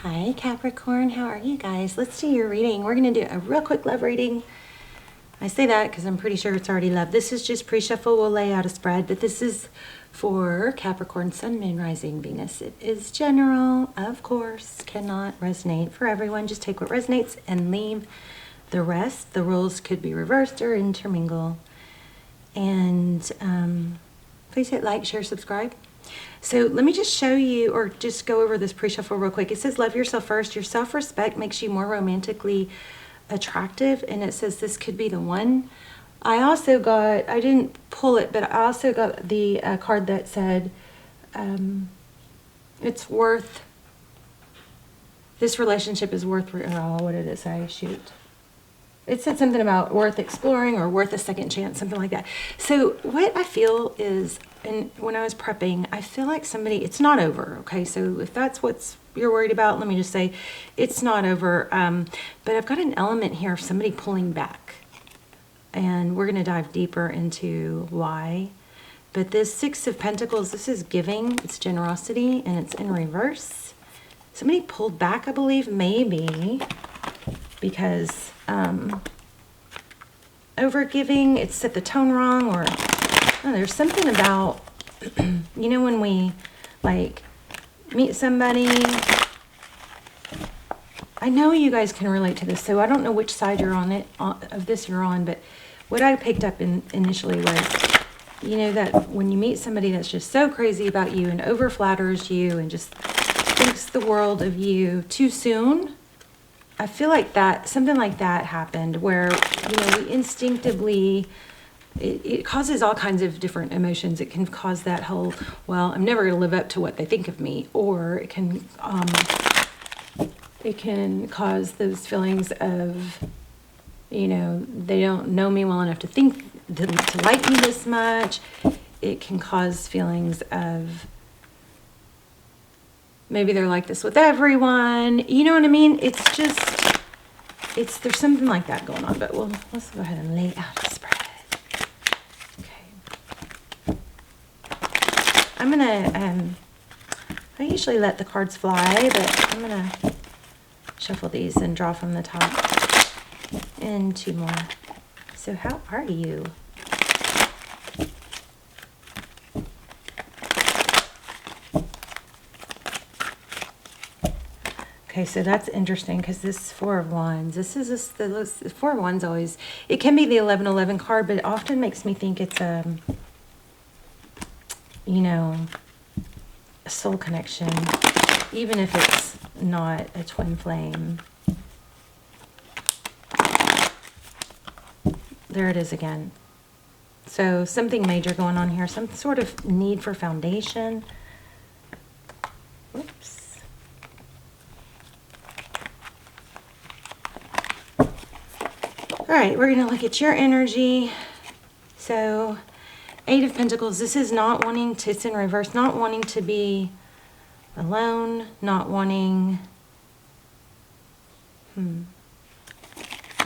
Hi Capricorn, how are you guys? Let's do your reading. We're going to do a real quick love reading. I say that because I'm pretty sure it's already love. This is just pre-shuffle. We'll lay out a spread, but this is for Capricorn, Sun, Moon, Rising, Venus. It is general, of course, cannot resonate for everyone. Just take what resonates and leave the rest. The rules could be reversed or intermingle. And please hit like, share, subscribe. So let me just show you, or just go over this pre-shuffle real quick. It says, love yourself first. Your self-respect makes you more romantically attractive. And it says this could be the one. I also got, I didn't pull it, but I also got the card that said, it's worth, this relationship is worth, oh, what did it say? Shoot. It said something about worth exploring or worth a second chance, something like that. So what I feel is, and when I was prepping, I feel like somebody, it's not over, okay? So if that's what you're worried about, let me just say it's not over. But I've got an element here of somebody pulling back. And we're going to dive deeper into why. But this Six of Pentacles, this is giving, it's generosity, and it's in reverse. Somebody pulled back, I believe, maybe because overgiving, it set the tone wrong, or oh, there's something about, you know, when we like meet somebody, I know you guys can relate to this, so I don't know which side you're on it, of this you're on, but what I picked up initially was, you know, that when you meet somebody that's just so crazy about you and over flatters you and just thinks the world of you too soon, I feel like that, something like that happened where, you know, we instinctively, it causes all kinds of different emotions. It can cause that whole, well, I'm never going to live up to what they think of me, or it can cause those feelings of, you know, they don't know me well enough to think, to like me this much. It can cause feelings of, maybe they're like this with everyone. You know what I mean? It's just, there's something like that going on. But well, let's go ahead and lay out a spread. Okay. I'm going to, I usually let the cards fly, but I'm going to shuffle these and draw from the top. And two more. So how are you? Okay, so that's interesting because this Four of Wands, this is the Four of Wands always, it can be the 11-11 card, but it often makes me think it's you know, a soul connection, even if it's not a twin flame. There it is again. So something major going on here, some sort of need for foundation. Oops. All right, we're going to look at your energy. So, Eight of Pentacles, this is not wanting to, it's in reverse, not wanting to be alone, not wanting, Let me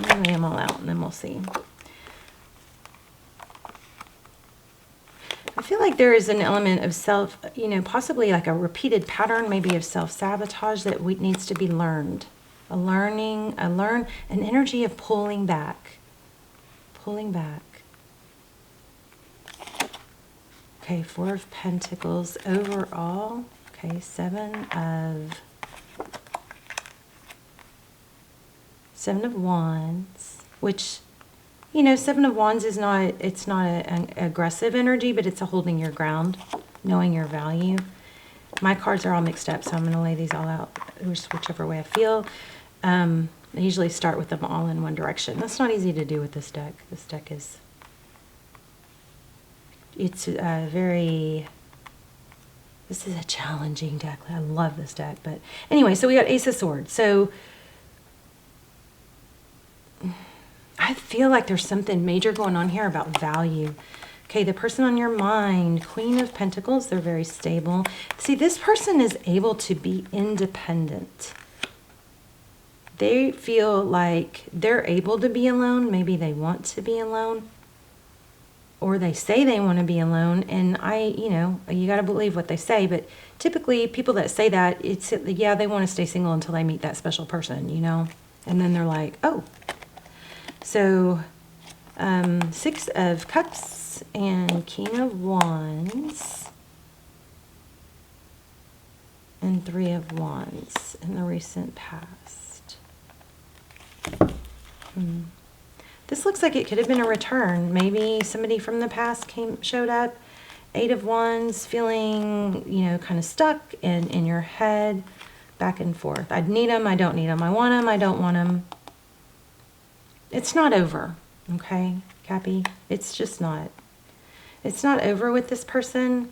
lay them all out and then we'll see. I feel like there is an element of self, you know, possibly like a repeated pattern, maybe of self-sabotage that needs to be learned. An energy of pulling back. Pulling back. Okay, Four of Pentacles overall. Okay, Seven of Wands, which, you know, Seven of Wands is not, it's not an aggressive energy, but it's a holding your ground, knowing your value. My cards are all mixed up, so I'm going to lay these all out whichever way I feel. I usually start with them all in one direction. That's not easy to do with this deck. This deck is, it's very, this is a challenging deck. I love this deck. But anyway, so we got Ace of Swords. So I feel like there's something major going on here about value. Okay, the person on your mind, Queen of Pentacles, they're very stable. See, this person is able to be independent. They feel like they're able to be alone. Maybe they want to be alone. Or they say they want to be alone. And you know, you got to believe what they say. But typically people that say that, it's, yeah, they want to stay single until they meet that special person, you know? And then they're like, oh. So, 6 of Cups and King of Wands and 3 of Wands in the recent past. This looks like it could have been a return. Maybe somebody from the past showed up. 8 of Wands, feeling, you know, kind of stuck in your head, back and forth. I need them, I don't need them. I want them, I don't want them. It's not over, okay, Cappy? It's just not. It's not over with this person.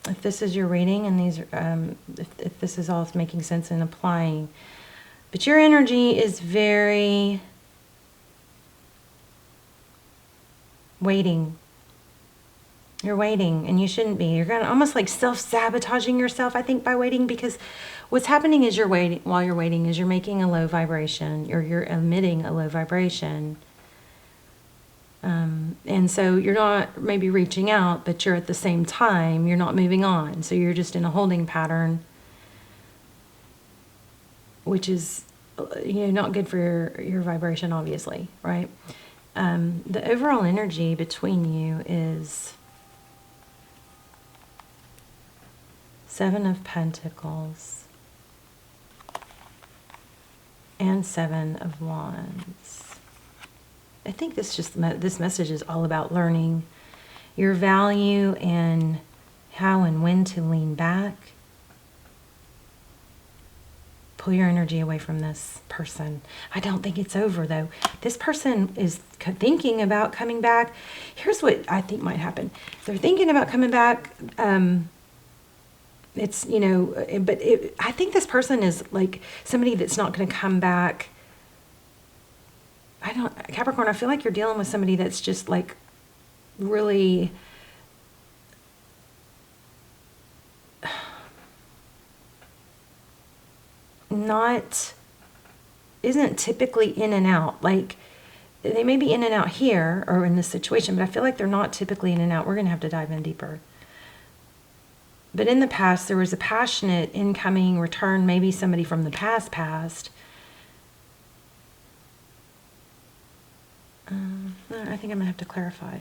If this is your reading and these, if this is all making sense and applying. But your energy is very waiting. You're waiting, and you shouldn't be. You're gonna almost like self-sabotaging yourself, I think, by waiting, because what's happening is you're waiting. While you're waiting, is you're making a low vibration, or you're emitting a low vibration. And so you're not maybe reaching out, but you're at the same time, you're not moving on. So you're just in a holding pattern, which is, you know, not good for your vibration, obviously, right? The overall energy between you is 7 of Pentacles and 7 of Wands. I think this message is all about learning your value and how and when to lean back. Pull your energy away from this person. I don't think it's over, though. This person is thinking about coming back. Here's what I think might happen. They're thinking about coming back. It's, you know, I think this person is like somebody that's not going to come back. Capricorn, I feel like you're dealing with somebody that's just like really isn't typically in and out. Like, they may be in and out here or in this situation, but I feel like they're not typically in and out. We're going to have to dive in deeper. But in the past, there was a passionate incoming return, maybe somebody from the past. I think I'm going to have to clarify.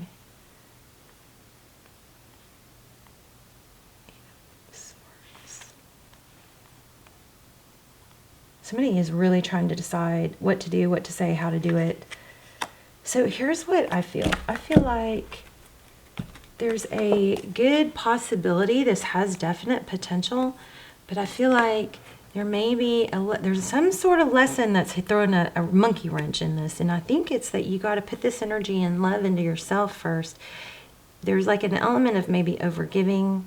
Somebody is really trying to decide what to do, what to say, how to do it. So here's what I feel. I feel like there's a good possibility. This has definite potential, but I feel like there may be there's some sort of lesson that's throwing a monkey wrench in this, and I think it's that you got to put this energy and love into yourself first. There's like an element of maybe overgiving,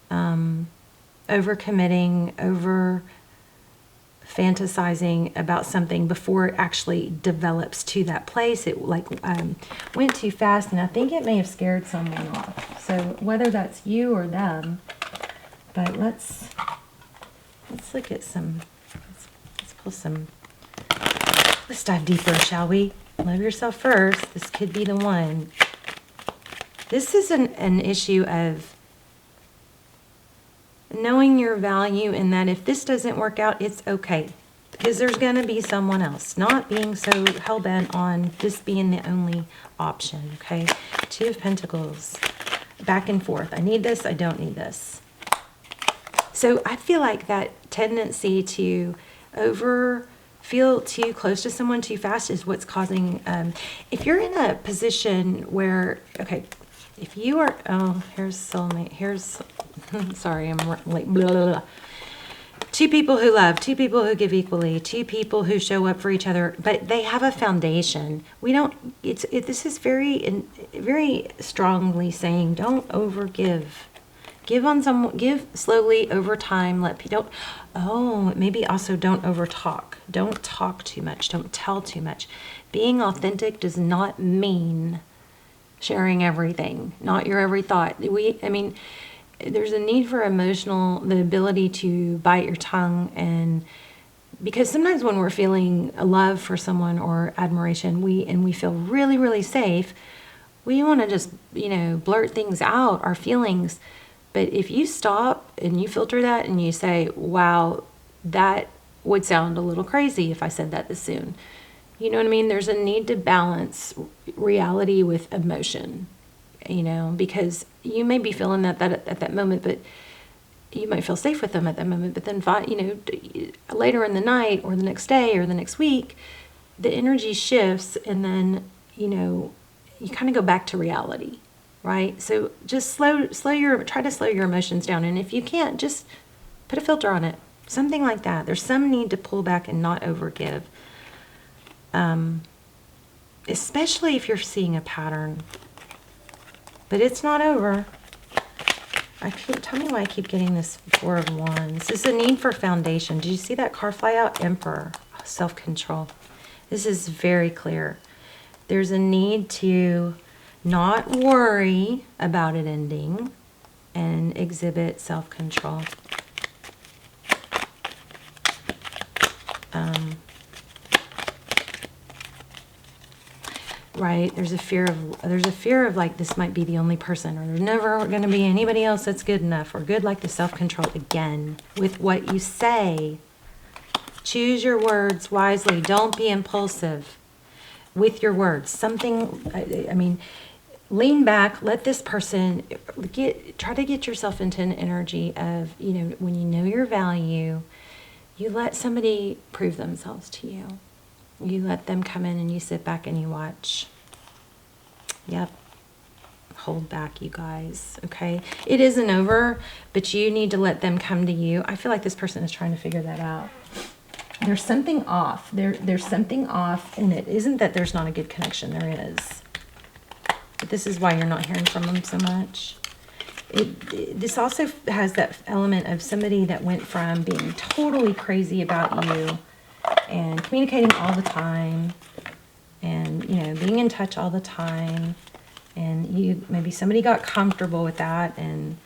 overcommitting, over fantasizing about something before it actually develops to that place. It like went too fast, and I think it may have scared someone off. So whether that's you or them, but let's look at some, let's pull some, let's dive deeper, shall we? Love yourself first. This could be the one. This is an issue of knowing your value, and that if this doesn't work out, it's okay, because there's going to be someone else. Not being so hell-bent on this being the only option, okay? 2 of Pentacles, back and forth. I need this, I don't need this. So I feel like that tendency to feel too close to someone too fast is what's causing, if you're in a position where, okay, if you are, oh, here's soulmate, here's, sorry, I'm like, blah, blah, blah. 2 people who love, 2 people who give equally, 2 people who show up for each other, but they have a foundation. We don't, this is very strongly saying, don't overgive. Give slowly over time. Maybe also don't overtalk. Don't talk too much. Don't tell too much. Being authentic does not mean sharing everything, not your every thought. There's a need for the ability to bite your tongue, and because sometimes when we're feeling a love for someone or admiration, we feel really, really safe, we want to just, blurt things out, our feelings. But if you stop and you filter that and you say, wow, that would sound a little crazy if I said that this soon. You know what I mean? There's a need to balance reality with emotion, you know, because you may be feeling that at that moment, but you might feel safe with them at that moment. But then, you know, later in the night or the next day or the next week, the energy shifts, and then, you know, you kind of go back to reality, right? So just try to slow your emotions down. And if you can't, just put a filter on it. Something like that. There's some need to pull back and not overgive. Especially if you're seeing a pattern. But it's not over. Tell me why I keep getting this Four of Wands. This is a need for foundation. Did you see that card fly out? Emperor. Self-control. This is very clear. There's a need to not worry about it ending and exhibit self-control. Right, there's a fear of like this might be the only person, or there's never going to be anybody else that's good enough or good like the self-control. Again, with what you say, choose your words wisely. Don't be impulsive with your words. I mean, lean back, let this person try to get yourself into an energy of, you know, when you know your value, you let somebody prove themselves to you. You let them come in and you sit back and you watch. Yep. Hold back, you guys. Okay. It isn't over, but you need to let them come to you. I feel like this person is trying to figure that out. There's something off. There's something off, and it isn't that there's not a good connection. There is. But this is why you're not hearing from them so much. This also has that element of somebody that went from being totally crazy about you and communicating all the time, and, you know, being in touch all the time, and maybe somebody got comfortable with that, and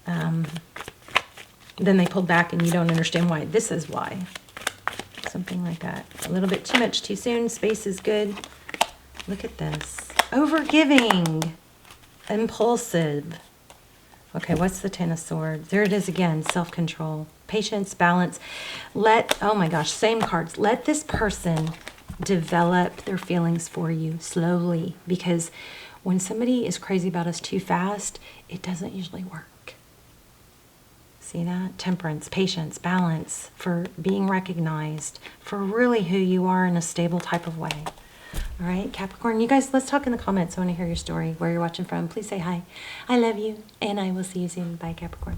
then they pulled back, and you don't understand why. This is why. Something like that. A little bit too much too soon. Space is good. Look at this. Overgiving. Impulsive. Okay, what's the Ten of Swords? There it is again. Self-control. Patience, balance. Oh my gosh, same cards. Let this person develop their feelings for you slowly, because when somebody is crazy about us too fast, it doesn't usually work. See that? Temperance, patience, balance, for being recognized for really who you are in a stable type of way. All right, Capricorn, you guys, let's talk in the comments. I want to hear your story, where you're watching from. Please say hi. I love you, and I will see you soon. Bye, Capricorn.